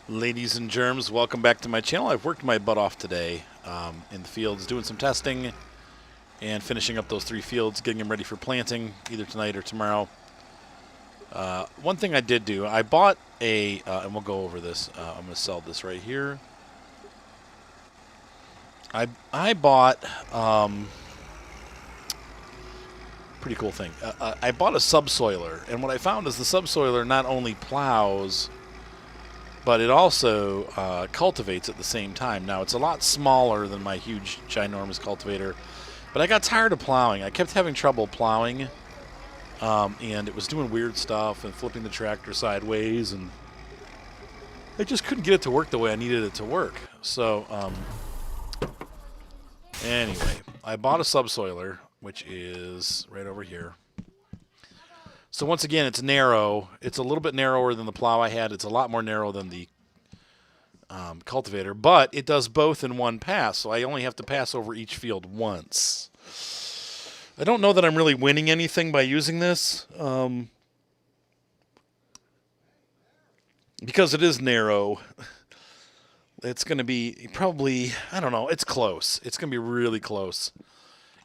Ladies and germs, welcome back to my channel. I've worked my butt off today in the fields doing some testing and finishing up those 3 fields, getting them ready for planting either tonight or tomorrow. One thing I did do, I bought a, and we'll go over this, I'm going to sell this right here. I bought, pretty cool thing, I bought a subsoiler, and what I found is the subsoiler not only plows, but it also cultivates at the same time. Now, it's a lot smaller than my huge, ginormous cultivator, but I got tired of plowing. I kept having trouble plowing, and it was doing weird stuff and flipping the tractor sideways, and I just couldn't get it to work the way I needed it to work. So, anyway, I bought a subsoiler, which is right over here. So once again, it's narrow. It's a little bit narrower than the plow I had. It's a lot more narrow than the cultivator, but it does both in one pass, so I only have to pass over each field once. I don't know that I'm really winning anything by using this, because it is narrow. It's going to be probably, I don't know, it's close. It's going to be really close.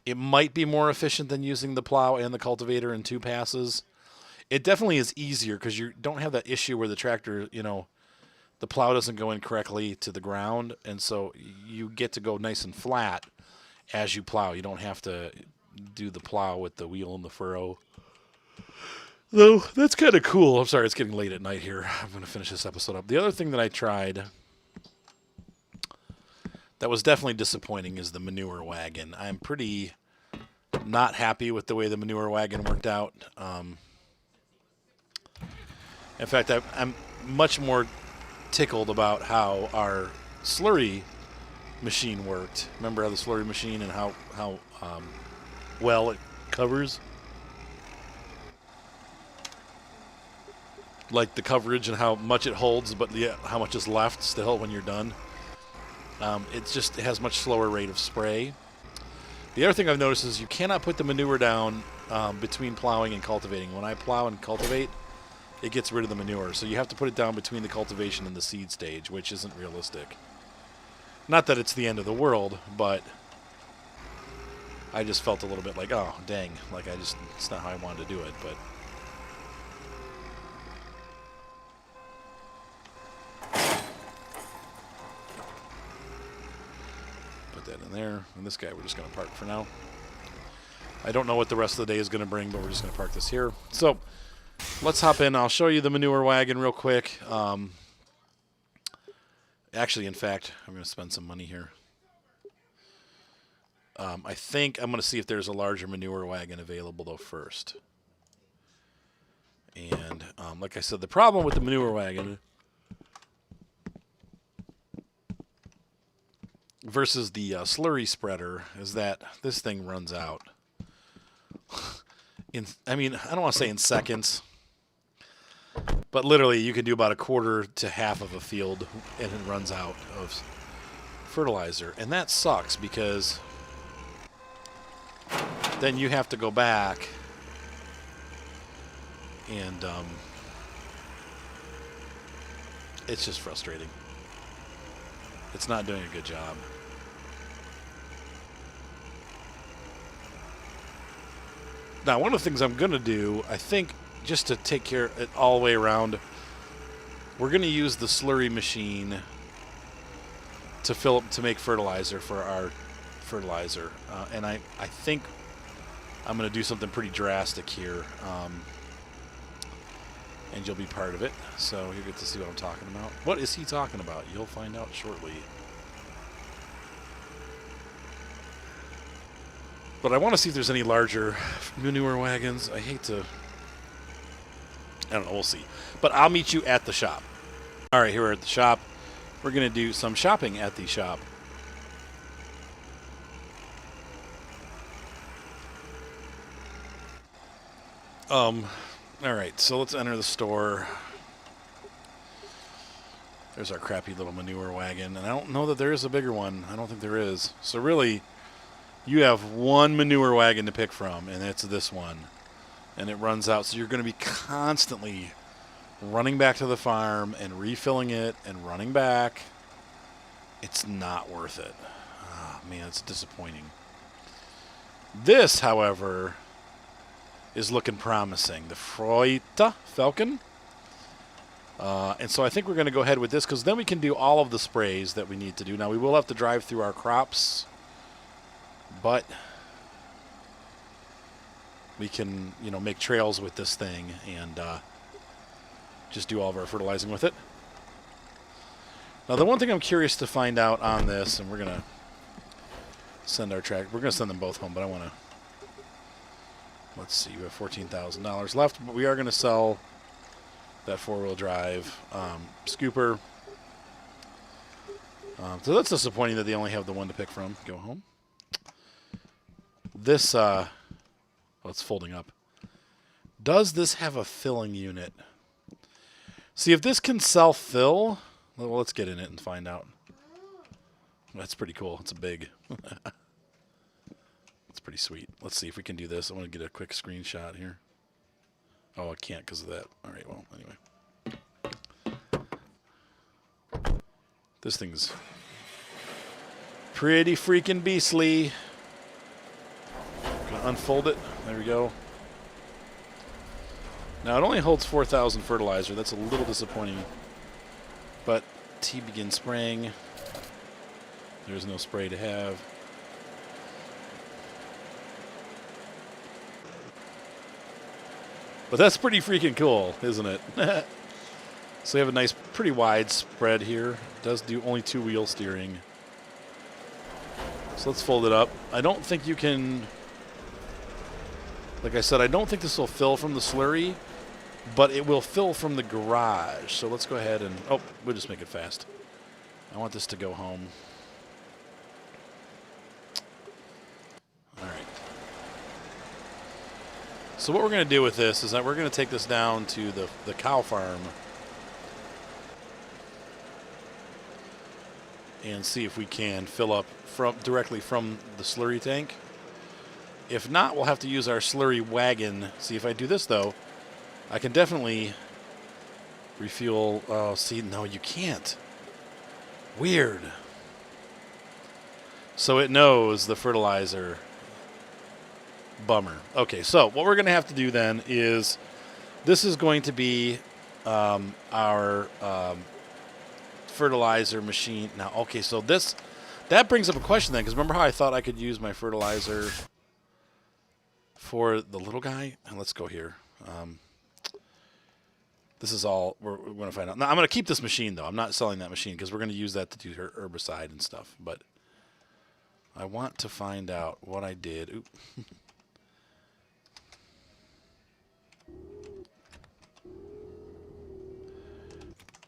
It might be more efficient than using the plow and the cultivator in 2 passes. It definitely is easier because you don't have that issue where the tractor, the plow doesn't go in correctly to the ground, and so you get to go nice and flat as you plow. You don't have to do the plow with the wheel in the furrow. Though, that's kind of cool. I'm sorry, it's getting late at night here. I'm going to finish this episode up. The other thing that I tried that was definitely disappointing is the manure wagon. I'm pretty not happy with the way the manure wagon worked out. In fact, I'm much more tickled about how our slurry machine worked. Remember how the slurry machine and how well it covers? Like the coverage and how much it holds, but how much is left still when you're done. It has much slower rate of spray. The other thing I've noticed is you cannot put the manure down between plowing and cultivating. When I plow and cultivate, it gets rid of the manure. So you have to put it down between the cultivation and the seed stage, which isn't realistic. Not that it's the end of the world, but I just felt a little bit like, oh, dang. Like, it's not how I wanted to do it, but put that in there. And this guy we're just going to park for now. I don't know what the rest of the day is going to bring, but we're just going to park this here. So let's hop in. I'll show you the manure wagon real quick. Actually, in fact, I'm going to spend some money here. I think I'm going to see if there's a larger manure wagon available, though, first. And like I said, the problem with the manure wagon versus the slurry spreader is that this thing runs out. I don't want to say in seconds, but literally you can do about 1/4 to half of a field and it runs out of fertilizer. And that sucks because then you have to go back and it's just frustrating. It's not doing a good job. Now, one of the things I'm going to do, I think, just to take care of it all the way around, we're going to use the slurry machine to make fertilizer for our fertilizer. And I think I'm going to do something pretty drastic here. And you'll be part of it. So you get to see what I'm talking about. What is he talking about? You'll find out shortly. But I want to see if there's any larger manure wagons. I don't know, we'll see. But I'll meet you at the shop. All right, here we're at the shop. We're going to do some shopping at the shop. All right, so let's enter the store. There's our crappy little manure wagon. And I don't know that there is a bigger one. I don't think there is. So really, you have one manure wagon to pick from, and it's this one. And it runs out, so you're going to be constantly running back to the farm and refilling it and running back, it's not worth it. Oh, man, it's disappointing. This, however, is looking promising. The Falcon. And so I think we're going to go ahead with this because then we can do all of the sprays that we need to do. Now, we will have to drive through our crops, but we can, you know, make trails with this thing and just do all of our fertilizing with it. Now, the one thing I'm curious to find out on this, and we're going to send our tractor. We're going to send them both home, but I want to, let's see, we have $14,000 left, but we are going to sell that four-wheel drive scooper. So that's disappointing that they only have the one to pick from. Go home. This, oh, it's folding up. Does this have a filling unit? See, if this can self-fill, well, let's get in it and find out. That's pretty cool. It's a big. It's pretty sweet. Let's see if we can do this. I want to get a quick screenshot here. Oh, I can't because of that. All right, well, anyway. This thing's pretty freaking beastly. Gonna unfold it. There we go. Now, it only holds 4,000 fertilizer. That's a little disappointing. But T begins spraying. There's no spray to have. But that's pretty freaking cool, isn't it? So we have a nice, pretty wide spread here. It does do only 2-wheel steering. So let's fold it up. I don't think you can... Like I said, I don't think this will fill from the slurry, but it will fill from the garage. So let's go ahead and... Oh, we'll just make it fast. I want this to go home. All right. So what we're going to do with this is that we're going to take this down to the cow farm and see if we can fill up directly from the slurry tank. If not, we'll have to use our slurry wagon. See, if I do this, though, I can definitely refuel. Oh, see, no, you can't. Weird. So it knows the fertilizer. Bummer. Okay, so what we're going to have to do then is this is going to be our fertilizer machine. Now, okay, so that brings up a question then, because remember how I thought I could use my fertilizer for the little guy? And let's go here. This is all we're going to find out. Now, I'm going to keep this machine, though. I'm not selling that machine because we're going to use that to do her herbicide and stuff. But I want to find out what I did. Oop.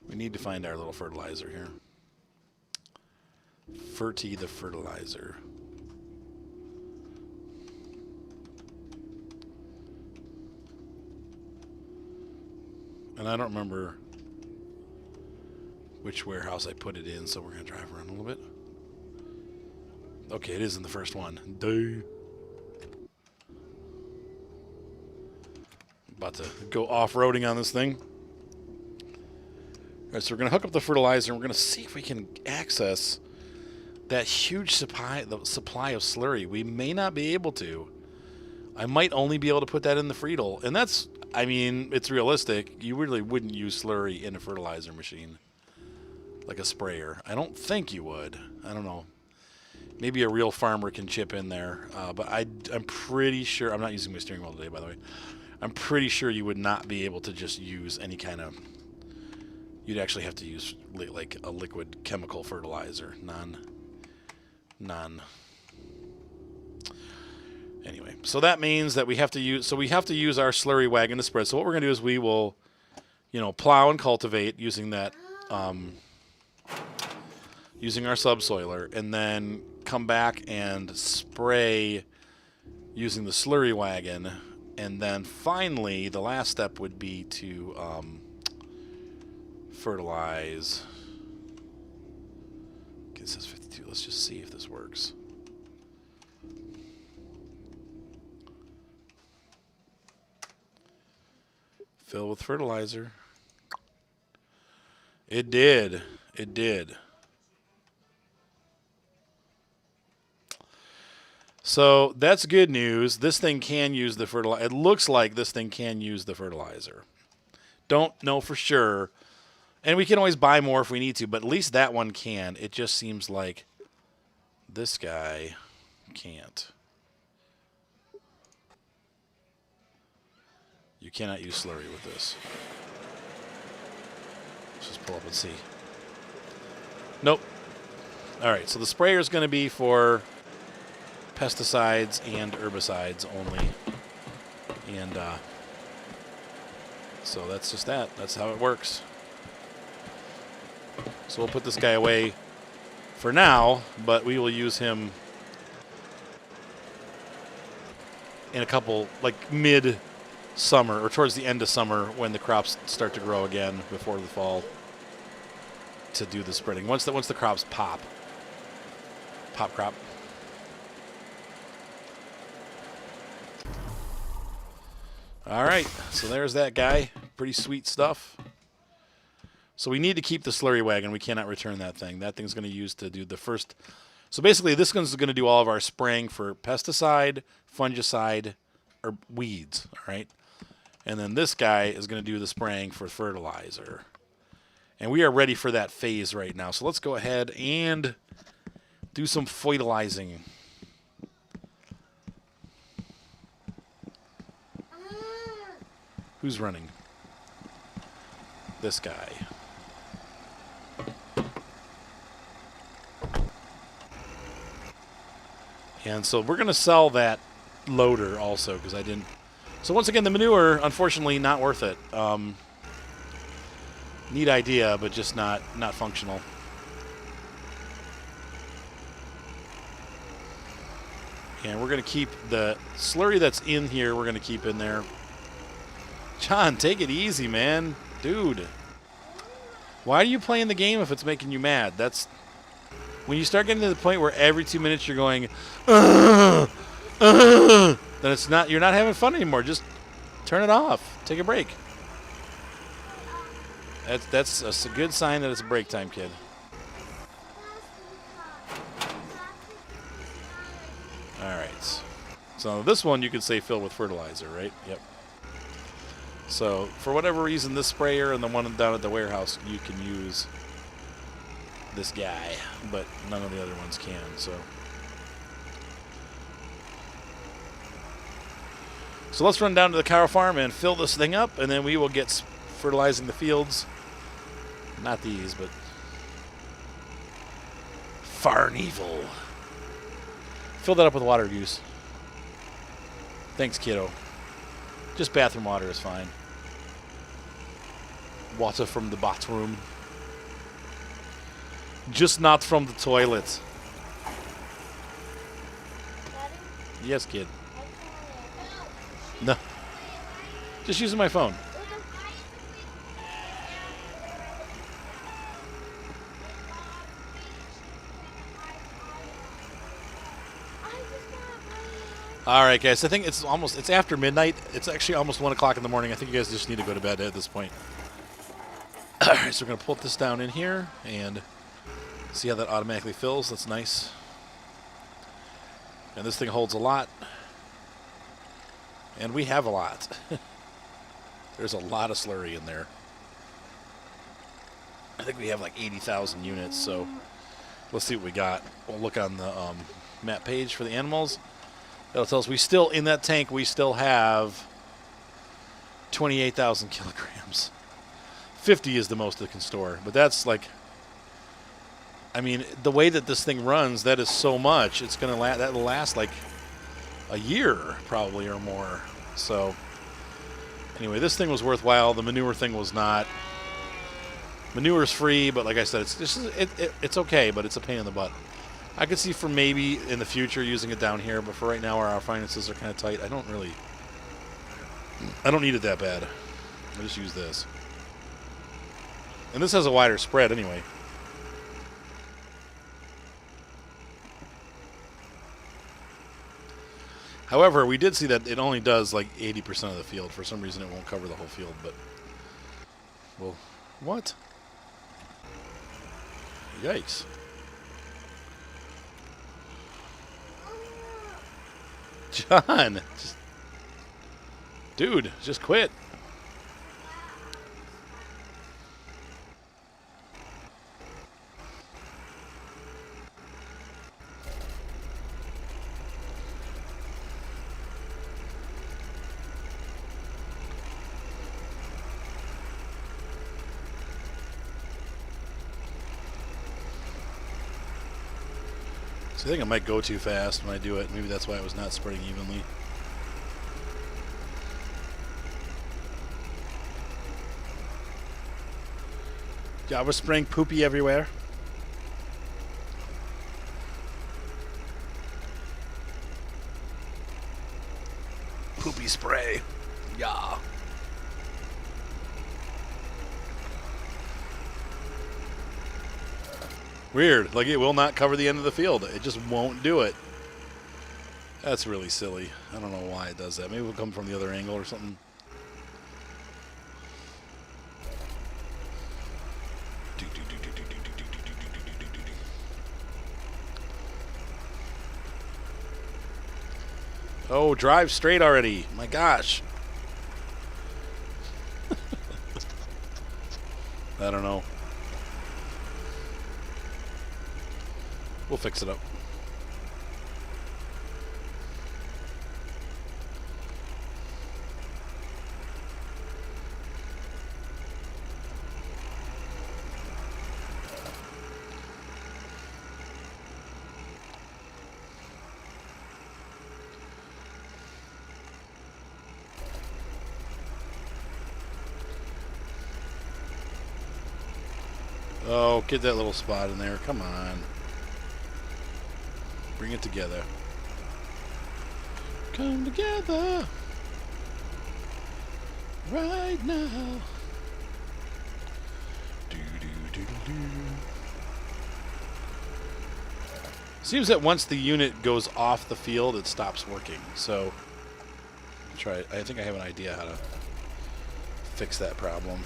We need to find our little fertilizer here. The fertilizer. And I don't remember which warehouse I put it in, so we're going to drive around a little bit. Okay, it is in the first one. Duh. About to go off-roading on this thing. All right, so we're going to hook up the fertilizer, and we're going to see if we can access that huge supply of slurry. We may not be able to. I might only be able to put that in the Friedel. And that's, I mean, it's realistic. You really wouldn't use slurry in a fertilizer machine, like a sprayer. I don't think you would. I don't know. Maybe a real farmer can chip in there. But I'm pretty sure, I'm not using my steering wheel today, by the way. I'm pretty sure you would not be able to just use any kind of... You'd actually have to use like a liquid chemical fertilizer, Anyway, so that means that we have to use our slurry wagon to spread. So what we're going to do is we will, plow and cultivate using that, using our subsoiler, and then come back and spray using the slurry wagon, and then finally the last step would be to fertilize. Okay, it says 52. Let's just see if this works. Fill with fertilizer. It did. It did. So that's good news. This thing can use the fertilizer. It looks like this thing can use the fertilizer. Don't know for sure. And we can always buy more if we need to, but at least that one can. It just seems like this guy can't. You cannot use slurry with this. Let's just pull up and see. Nope. All right, so the sprayer is going to be for pesticides and herbicides only. And so that's just that. That's how it works. So we'll put this guy away for now, but we will use him in a couple, like mid-summer or towards the end of summer when the crops start to grow again before the fall to do the spreading. Once the crops pop crop. All right, so there's that guy. Pretty sweet stuff. So we need to keep the slurry wagon. We cannot return that thing. That thing's going to use to do the first. So basically, this one's going to do all of our spraying for pesticide, fungicide, or weeds. All right, and then this guy is going to do the spraying for fertilizer. And we are ready for that phase right now. So let's go ahead and do some fertilizing. Who's running? This guy. And so we're going to sell that loader also because I didn't. So once again, the manure, unfortunately, not worth it. Neat idea, but just not functional. And we're going to keep the slurry that's in here, we're going to keep in there. John, take it easy, man. Dude. Why are you playing the game if it's making you mad? That's when you start getting to the point where every 2 minutes you're going, then it's not. You're not having fun anymore. Just turn it off. Take a break. That's a good sign that it's break time, kid. All right. So this one you could say fill with fertilizer, right? Yep. So for whatever reason, this sprayer and the one down at the warehouse, you can use this guy, but none of the other ones can. So let's run down to the cow farm and fill this thing up, and then we will get fertilizing the fields. Not these, but Farneval. Fill that up with water, Goose. Thanks, kiddo. Just bathroom water is fine. Water from the bathroom. Just not from the toilet. Daddy? Yes, kid. No. Just using my phone. All right, guys. I think it's after midnight. It's actually almost 1 o'clock in the morning. I think you guys just need to go to bed at this point. All right, so we're going to put this down in here and see how that automatically fills. That's nice. And this thing holds a lot. And we have a lot. There's a lot of slurry in there. I think we have like 80,000 units, so let's see what we got. We'll look on the map page for the animals. That'll tell us we still, in that tank, we still have 28,000 kilograms. 50 is the most it can store, but that's like, I mean, the way that this thing runs, that is so much. It's gonna that'll last like a year probably or more. So anyway, this thing was worthwhile. The manure thing was not. Manure is free, but like I said, it's okay, but it's a pain in the butt. I could see for maybe in the future using it down here, but for right now, our finances are kind of tight. I don't need it that bad. I just use this. And this has a wider spread anyway. However, we did see that it only does like 80% of the field. For some reason, it won't cover the whole field, but... Well, what? Yikes. John! Dude, just quit. So I think I might go too fast when I do it. Maybe that's why it was not spreading evenly. Yeah, I was spraying poopy everywhere. Poopy spray. Yeah. Weird. Like, it will not cover the end of the field. It just won't do it. That's really silly. I don't know why it does that. Maybe it'll come from the other angle or something. Oh, drive straight already. My gosh. I don't know. We'll fix it up. Oh, get that little spot in there. Come on. Bring it together. Come together. Right now. Do, do, do, do, do. Seems that once the unit goes off the field, it stops working. So, try it. I think I have an idea how to fix that problem.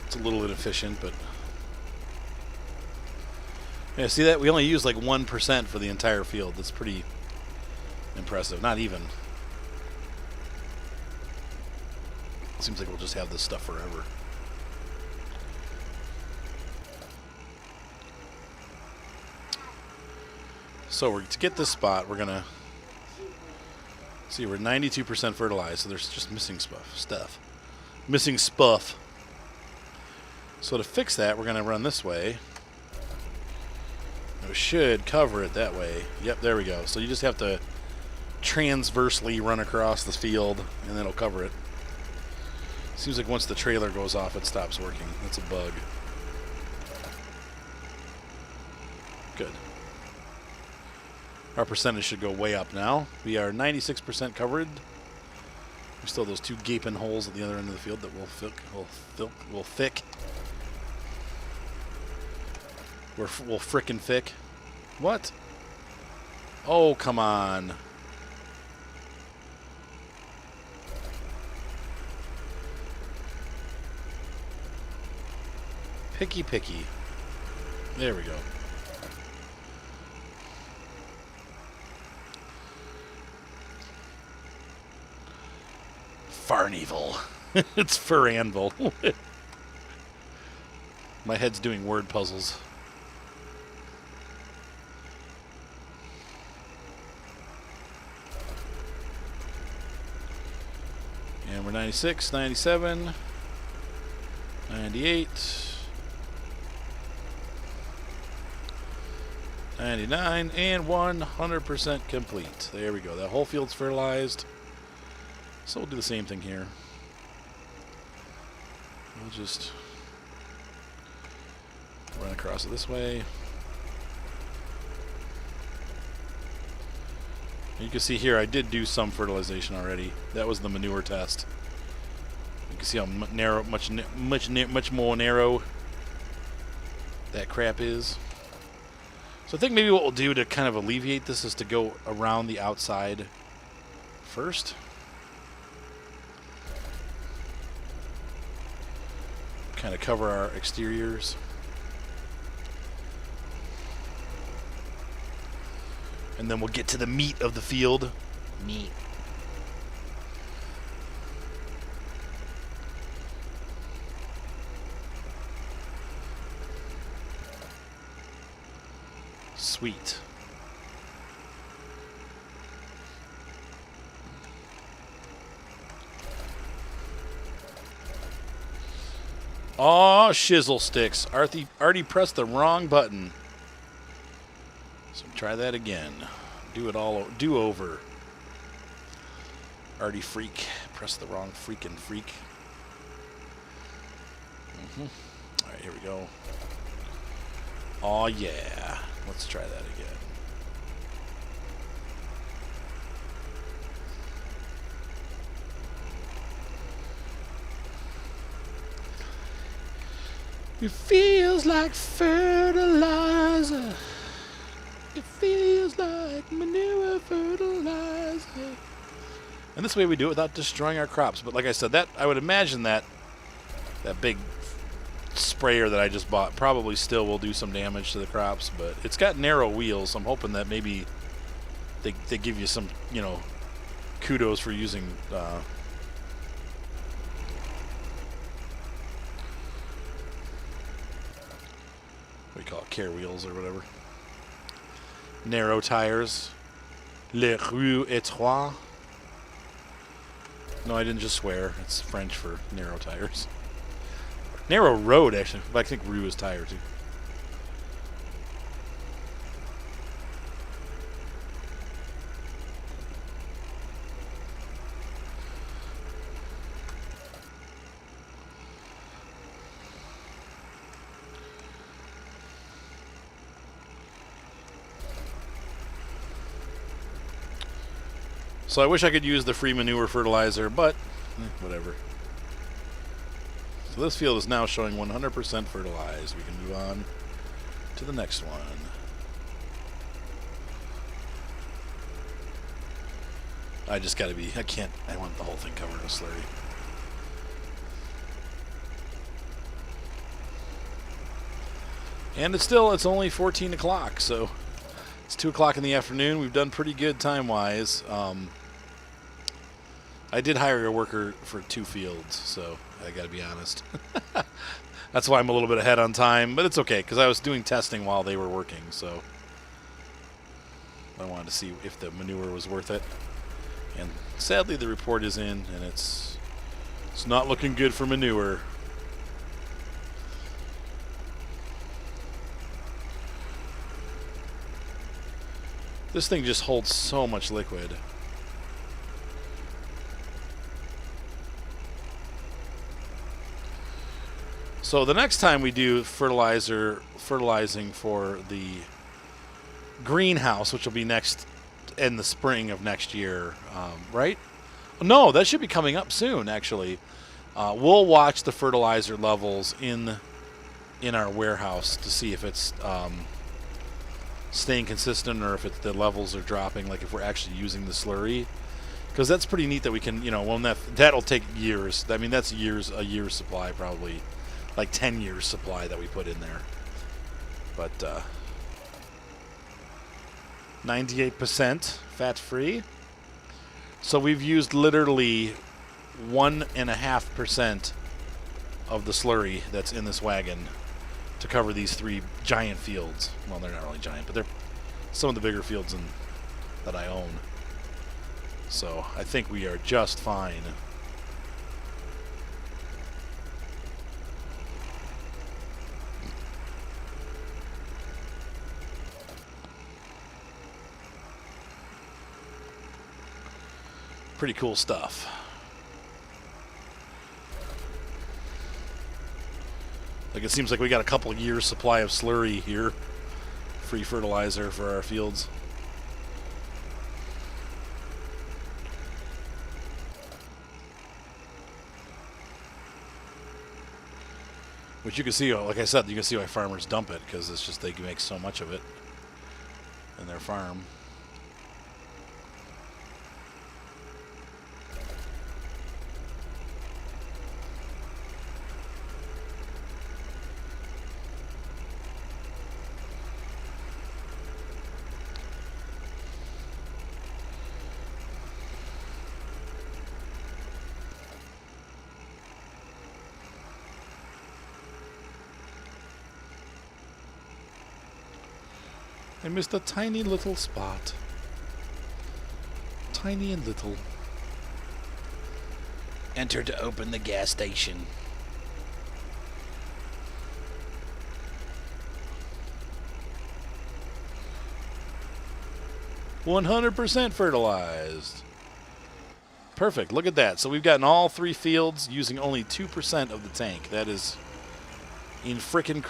It's a little inefficient, but yeah, see that? We only use like 1% for the entire field. That's pretty impressive. Not even. Seems like we'll just have this stuff forever. So to get this spot, we're gonna see we're 92% fertilized, so there's just missing stuff. Missing stuff. So to fix that, we're going to run this way. It should cover it that way. Yep, there we go. So you just have to transversely run across the field, and then it'll cover it. Seems like once the trailer goes off, it stops working. That's a bug. Good. Our percentage should go way up now. We are 96% covered. We still have those two gaping holes at the other end of the field that we'll thick. We'll frickin' thick. What? Oh, come on. Picky. There we go. Farneval. It's Ferranvil. My head's doing word puzzles. And we're 96, 97, 98, 99, and 100% complete. There we go. That whole field's fertilized. So we'll do the same thing here. We'll just run across it this way. You can see here I did do some fertilization already. That was the manure test. You can see how narrow, much more narrow that crap is. So I think maybe what we'll do to kind of alleviate this is to go around the outside first. kind of cover our exteriors. And then we'll get to the meat of the field. Meat. Sweet. Aw, shizzle sticks. Artie pressed the wrong button. So try that again. Do it all. Do over. Artie freak. Press the wrong freaking freak. All right, here we go. Aw, yeah. Let's try that again. It feels like fertilizer. It feels like manure fertilizer. And this way we do it without destroying our crops. But like I said, that I would imagine that big sprayer that I just bought probably still will do some damage to the crops. But it's got narrow wheels, so I'm hoping that maybe they give you some, you know, kudos for using what do you call it, care wheels or whatever. Narrow tires. Les roues étroits. No, I didn't just swear. It's French for narrow tires. Narrow road, actually. But I think roue is tire, too. So I wish I could use the free manure fertilizer, but whatever. So this field is now showing 100% fertilized. We can move on to the next one. I just gotta be, I want the whole thing covered in slurry. And it's only 14 o'clock, so it's 2 o'clock in the afternoon. We've done pretty good time-wise. I did hire a worker for 2 fields, so I got to be honest. That's why I'm a little bit ahead on time, but it's okay because I was doing testing while they were working, so I wanted to see if the manure was worth it. And sadly, the report is in, and it's not looking good for manure. This thing just holds so much liquid. So the next time we do fertilizing for the greenhouse, which will be next in the spring of next year, right? No, that should be coming up soon, actually. We'll watch the fertilizer levels in our warehouse to see if it's staying consistent or if the levels are dropping, like if we're actually using the slurry. Because that's pretty neat that we can, you know, when that'll take years. I mean, that's a year's supply probably. Like 10 years supply that we put in there. But 98% fat-free. So we've used literally 1.5% of the slurry that's in this wagon to cover these 3 giant fields. Well, they're not really giant, but they're some of the bigger fields that I own. So I think we are just fine. Pretty cool stuff. Like it seems like we got a couple years supply of slurry here. Free fertilizer for our fields. Which you can see, like I said, you can see why farmers dump it, because it's just they make so much of it in their farm. I missed a tiny little spot. Tiny and little. Enter to open the gas station. "100% fertilized." Perfect. Look at that. So we've gotten all 3 fields using only 2% of the tank. That is in-frickin'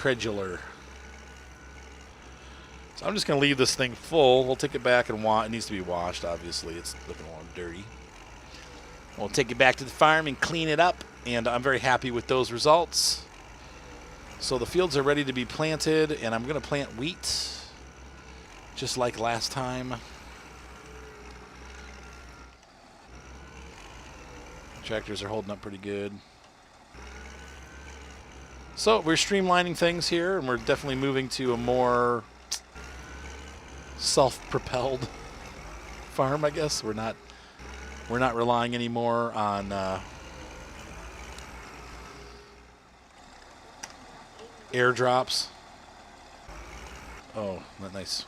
So I'm just going to leave this thing full. We'll take it back and it needs to be washed, obviously. It's looking a little dirty. We'll take it back to the farm and clean it up, and I'm very happy with those results. So the fields are ready to be planted, and I'm going to plant wheat, just like last time. Tractors are holding up pretty good. So we're streamlining things here, and we're definitely moving to a more self-propelled farm, I guess. We're not relying anymore on airdrops. Oh, not nice.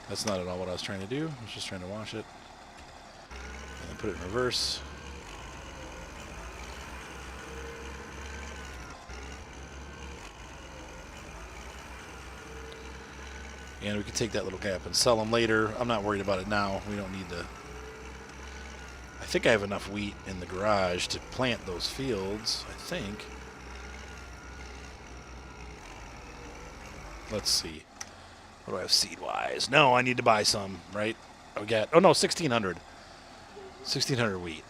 That's not at all what I was trying to do. I was just trying to wash it and then put it in reverse. And we can take that little gap and sell them later. I'm not worried about it now. We don't need to. I think I have enough wheat in the garage to plant those fields, I think. Let's see. What do I have seed-wise? No, I need to buy some, right? We got, oh no, 1,600. 1,600 wheat.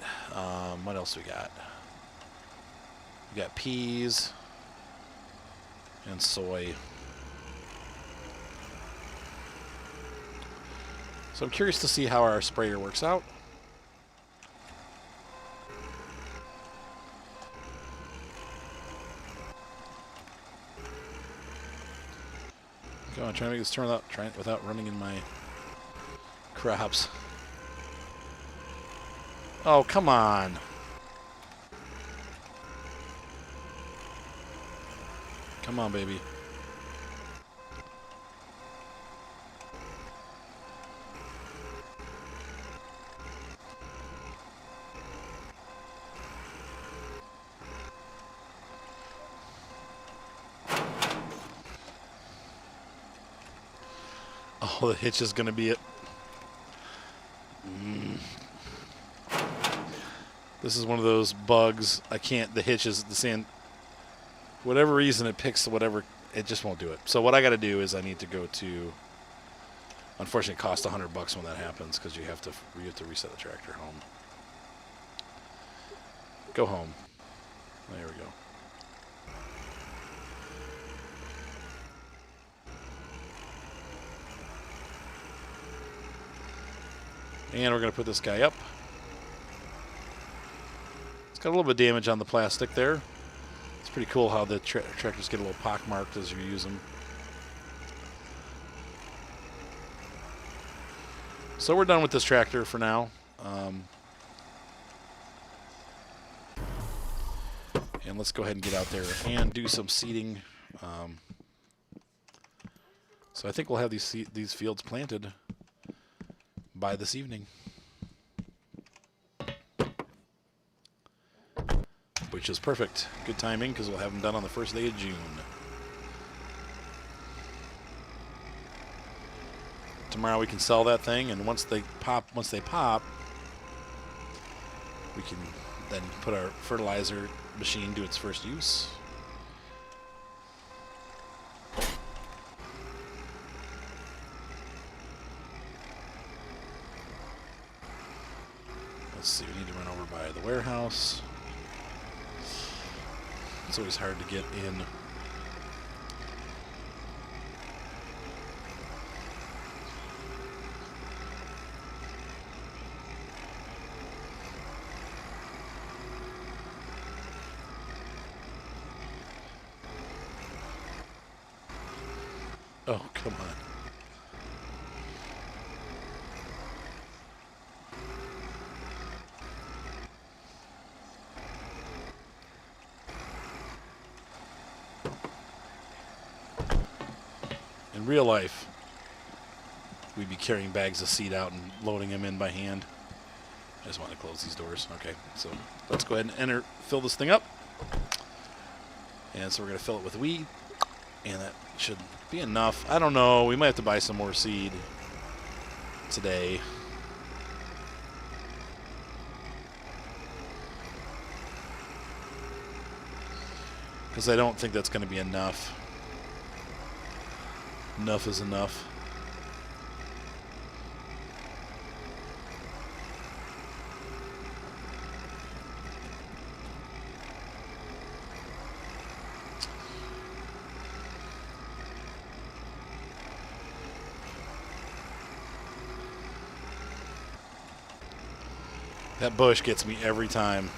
What else we got? We got peas and soy. So I'm curious to see how our sprayer works out. Go on, trying to make this turn out without running in my crops. Oh, come on. Come on, baby. Oh, the hitch is going to be it. This is one of those bugs. I can't. The hitch is the same. For whatever reason, it picks whatever. It just won't do it. So what I got to do is I need to go to. Unfortunately, it costs $100 when that happens because you have to reset the tractor home. Go home. There we go. And we're going to put this guy up. It's got a little bit of damage on the plastic there. It's pretty cool how the tractors get a little pockmarked as you use them. So we're done with this tractor for now. And let's go ahead and get out there and do some seeding. So I think we'll have these fields planted by this evening, which is perfect. Good timing because we'll have them done on the first day of June. Tomorrow we can sell that thing, and once they pop, we can then put our fertilizer machine to its first use. Let's see, we need to run over by the warehouse. It's always hard to get in. Oh, come on. real life, we'd be carrying bags of seed out and loading them in by hand. I just want to close these doors. Okay, so let's go ahead and fill this thing up. And so we're going to fill it with wheat, and that should be enough. I don't know. We might have to buy some more seed today. Because I don't think that's going to be enough. Enough is enough. That Bush gets me every time.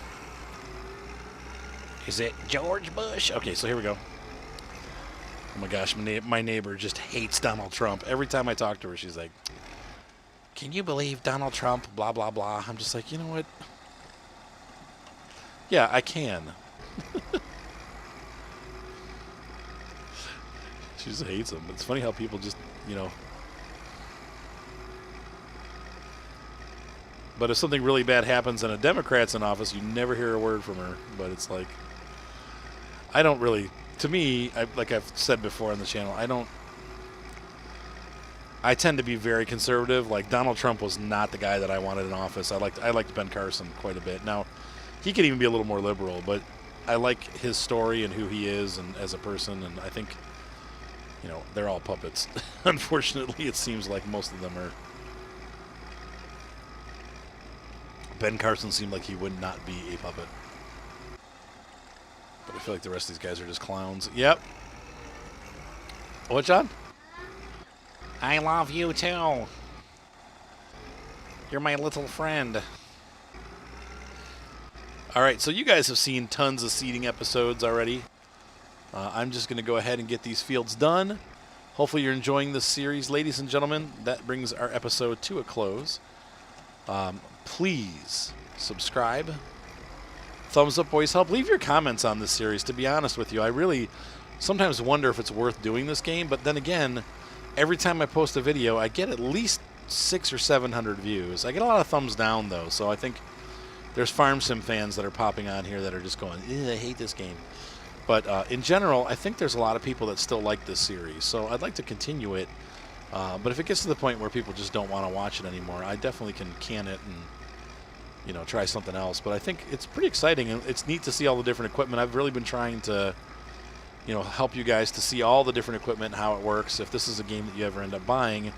Is it George Bush? Okay, so here we go. Oh my gosh, my neighbor just hates Donald Trump. Every time I talk to her, she's like, "Can you believe Donald Trump, blah, blah, blah." I'm just like, you know what? Yeah, I can. She just hates him. It's funny how people just, you know. But if something really bad happens and a Democrat's in office, you never hear a word from her. But it's like, I don't really, to me, like I've said before on the channel, I tend to be very conservative. Like, Donald Trump was not the guy that I wanted in office. I liked Ben Carson quite a bit. Now, he could even be a little more liberal, but I like his story and who he is and as a person, and I think, you know, they're all puppets. Unfortunately, it seems like most of them are. Ben Carson seemed like he would not be a puppet. But I feel like the rest of these guys are just clowns. Yep. What, John? I love you too. You're my little friend. Alright, so you guys have seen tons of seeding episodes already. I'm just going to go ahead and get these fields done. Hopefully you're enjoying this series, ladies and gentlemen. That brings our episode to a close. Please subscribe. Thumbs up always help. Leave your comments on this series. To be honest with you, I really sometimes wonder if it's worth doing this game. But then again, every time I post a video, I get at least 600 or 700 views. I get a lot of thumbs down, though. So I think there's Farm Sim fans that are popping on here that are just going, I hate this game. But in general, I think there's a lot of people that still like this series. So I'd like to continue it. But if it gets to the point where people just don't want to watch it anymore, I definitely can it and, you know, try something else. But I think it's pretty exciting, and it's neat to see all the different equipment. I've really been trying to, you know, help you guys to see all the different equipment and how it works if this is a game that you ever end up buying.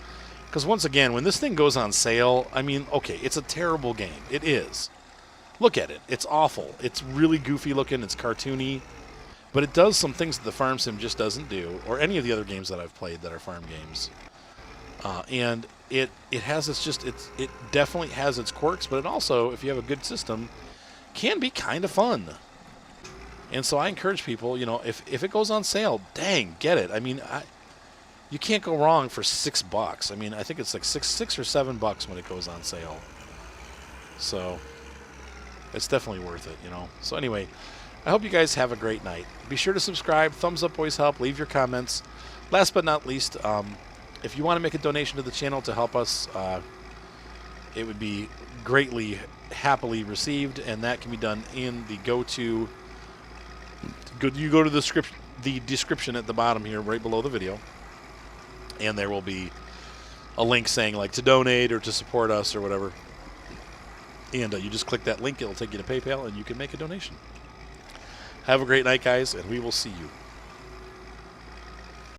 Because once again, when this thing goes on sale, I mean, okay, it's a terrible game. It is. Look at it. It's awful. It's really goofy looking. It's cartoony. But it does some things that the Farm Sim just doesn't do, or any of the other games that I've played that are farm games. And it has it definitely has its quirks, but it also, if you have a good system, can be kind of fun. And so I encourage people, you know, if it goes on sale, dang, get it. I mean, you can't go wrong for $6. I mean, I think it's like six or $7 when it goes on sale. So it's definitely worth it, you know. So anyway, I hope you guys have a great night. Be sure to subscribe. Thumbs up always help. Leave your comments. Last but not least, if you want to make a donation to the channel to help us, it would be greatly, happily received, and that can be done in the you go to the description at the bottom here, right below the video, and there will be a link saying like to donate or to support us or whatever. And you just click that link. It'll take you to PayPal, and you can make a donation. Have a great night, guys, and we will see you